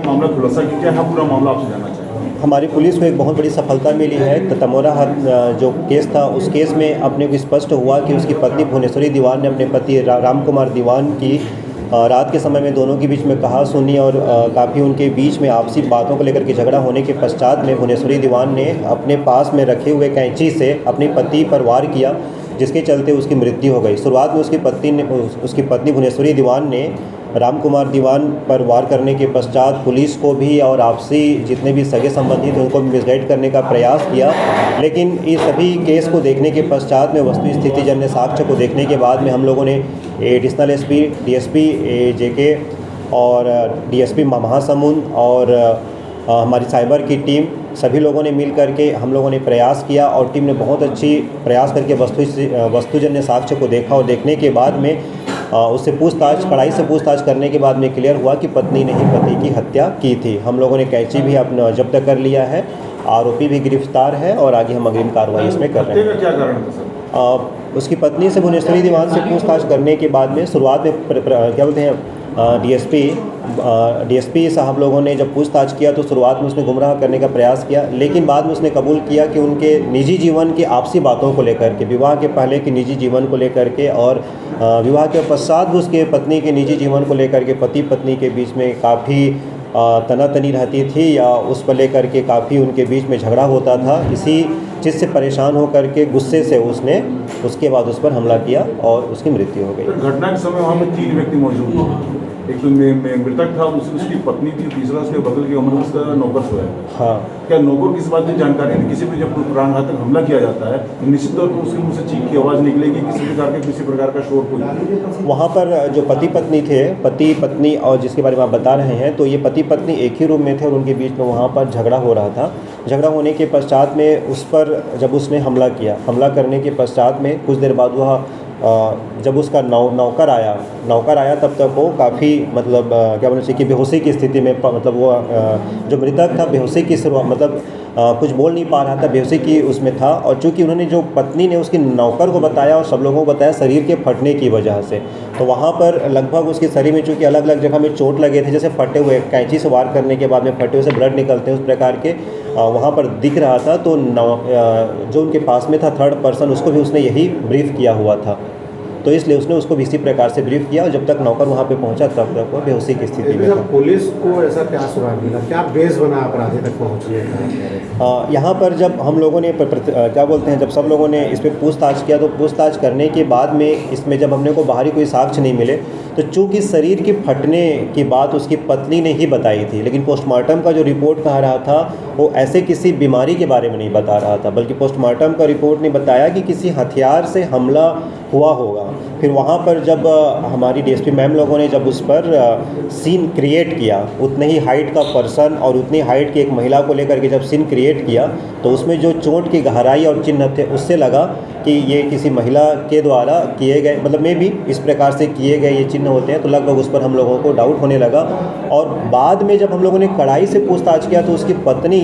मामला खुलासा क्या है, पूरा मामला आपसे जानना चाहेंगे। हमारी पुलिस को एक बहुत बड़ी सफलता मिली है। तमोरा जो केस था, उस केस में अपने को स्पष्ट हुआ कि उसकी पत्नी भुवनेश्वरी दीवान ने अपने पति राम कुमार दीवान की रात के समय में दोनों के बीच में कहा सुनी और काफ़ी उनके बीच में आपसी बातों को लेकर के झगड़ा होने के पश्चात में भुवनेश्वरी दीवान ने अपने पास में रखे हुए कैंची से अपने पति पर वार किया, जिसके चलते उसकी मृत्यु हो गई। शुरुआत में उसकी पत्नी भुवनेश्वरी दीवान ने राम कुमार दीवान पर वार करने के पश्चात पुलिस को भी और आपसी जितने भी सगे संबंधी थे उनको भी मिसगाइड करने का प्रयास किया, लेकिन इस सभी केस को देखने के पश्चात में वस्तु स्थिति जन्य साक्ष्य को देखने के बाद में हम लोगों ने एडिशनल एसपी, डीएसपी जेके और डीएसपी महासमुंद और हमारी साइबर की टीम, सभी लोगों ने मिल करके हम लोगों ने प्रयास किया और टीम ने बहुत अच्छी प्रयास करके वस्तुजन्य साक्ष्य को देखा और देखने के बाद में उससे कड़ाई से पूछताछ करने के बाद में क्लियर हुआ कि पत्नी ने ही पति की हत्या की थी। हम लोगों ने कैंची भी अपना जब्त कर लिया है, आरोपी भी गिरफ्तार है और आगे हम अग्रिम कार्रवाई इसमें कर रहे हैं। क्या कारण था सर? उसकी पत्नी से भुवनेश्वरी दीवान से पूछताछ करने के बाद में शुरुआत में क्या बोलते हैं डीएसपी साहब लोगों ने जब पूछताछ किया तो शुरुआत में उसने गुमराह करने का प्रयास किया, लेकिन बाद में उसने कबूल किया कि उनके निजी जीवन की आपसी बातों को लेकर के, विवाह के पहले के निजी जीवन को लेकर के और विवाह के पश्चात भी उसके पत्नी के निजी जीवन को लेकर के पति पत्नी के बीच में काफ़ी तनातनी रहती थी या उस पर लेकर के काफ़ी उनके बीच में झगड़ा होता था। इसी चीज़ से परेशान होकर के गुस्से से उसने उसके बाद उस पर हमला किया और उसकी मृत्यु हो गई। घटना के समय वहाँ में 3 व्यक्ति मौजूद थे, एक तो मृतक था, उसकी पत्नी थी, तीसरा उसके बगल की उम्र उसका नौकर सोया। हाँ, क्या नौकर किस बात की जानकारी थी? किसी भी जब प्राणघातक हमला किया जाता है तो निश्चित तौर पर उसके मुँह से चीख की आवाज़ निकलेगी, किसी प्रकार का शोर कोई। वहाँ पर जो पति पत्नी थे, पति पत्नी और जिसके बारे में आप बता रहे हैं, तो ये पति पत्नी एक ही रूम में थे और उनके बीच में वहाँ पर झगड़ा हो रहा था। झगड़ा होने के पश्चात में उस पर जब उसने हमला किया, हमला करने के पश्चात में कुछ देर बाद वह जब उसका नौकर आया तब तक वो काफ़ी मतलब क्या बोलना चाहिए कि बेहोशी की स्थिति में, मतलब वो जो मृतक था बेहोशी की शुरुआत, मतलब कुछ बोल नहीं पा रहा था, बेहोशी की उसमें था। और चूंकि उन्होंने जो पत्नी ने उसके नौकर को बताया और सब लोगों को बताया शरीर के फटने की वजह से, तो वहाँ पर लगभग उसके शरीर में चूँकि अलग अलग जगह में चोट लगे थे, जैसे फटे हुए कैंची से वार करने के बाद में फटे हुए से ब्लड निकलते हैं उस प्रकार के वहाँ पर दिख रहा था। तो जो उनके पास में था थर्ड पर्सन, उसको भी उसने यही ब्रीफ किया हुआ था, तो इसलिए उसने उसको भी इसी प्रकार से ब्रीफ किया और जब तक नौकर वहाँ पे पहुँचा तब तक वो बेहोशी की स्थिति में था। पुलिस को ऐसा क्या सुराग मिला, क्या बेस बना अपराधी तक पहुँचने का? यहाँ पर जब हम लोगों ने क्या बोलते हैं, जब सब लोगों ने इस पर पूछताछ किया तो पूछताछ करने के बाद में इसमें जब हमने को बाहरी कोई साक्ष्य नहीं मिले, तो चूँकि शरीर के फटने की बात उसकी पत्नी ने ही बताई थी, लेकिन पोस्टमार्टम का जो रिपोर्ट कह रहा था वो ऐसे किसी बीमारी के बारे में नहीं बता रहा था, बल्कि पोस्टमार्टम का रिपोर्ट ने बताया कि किसी हथियार से हमला हुआ होगा। फिर वहाँ पर जब हमारी डीएसपी मैम लोगों ने जब उस पर सीन क्रिएट किया, उतने ही हाइट का पर्सन और उतनी हाइट की एक महिला को लेकर के जब सीन क्रिएट किया, तो उसमें जो चोट की गहराई और चिन्ह थे उससे लगा कि ये किसी महिला के द्वारा किए गए, मतलब में भी इस प्रकार से किए गए ये चिन्ह होते हैं, तो लगभग उस पर हम लोगों को डाउट होने लगा। और बाद में जब हम लोगों ने कड़ाई से पूछताछ किया तो उसकी पत्नी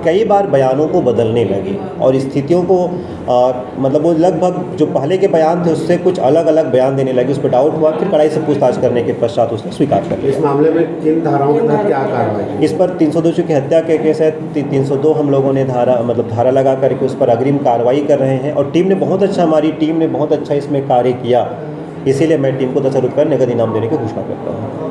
कई बार बयानों को बदलने लगी और स्थितियों को मतलब वो लगभग जो पहले के बयान थे उससे कुछ अलग अलग बयान देने लगी। उस पर डाउट हुआ, फिर कड़ाई से पूछताछ करने के पश्चात उसने स्वीकार कर लिया। इस मामले में किन धाराओं के तहत क्या कार्रवाई? इस पर 302 की हत्या के केस है, 302 हम लोगों ने धारा लगा करके उस पर अग्रिम कार्रवाई कर रहे हैं और हमारी टीम ने बहुत अच्छा इसमें कार्य किया, इसीलिए मैं टीम को 10,000 रुपये नगद इनाम देने की घोषणा करता हूँ।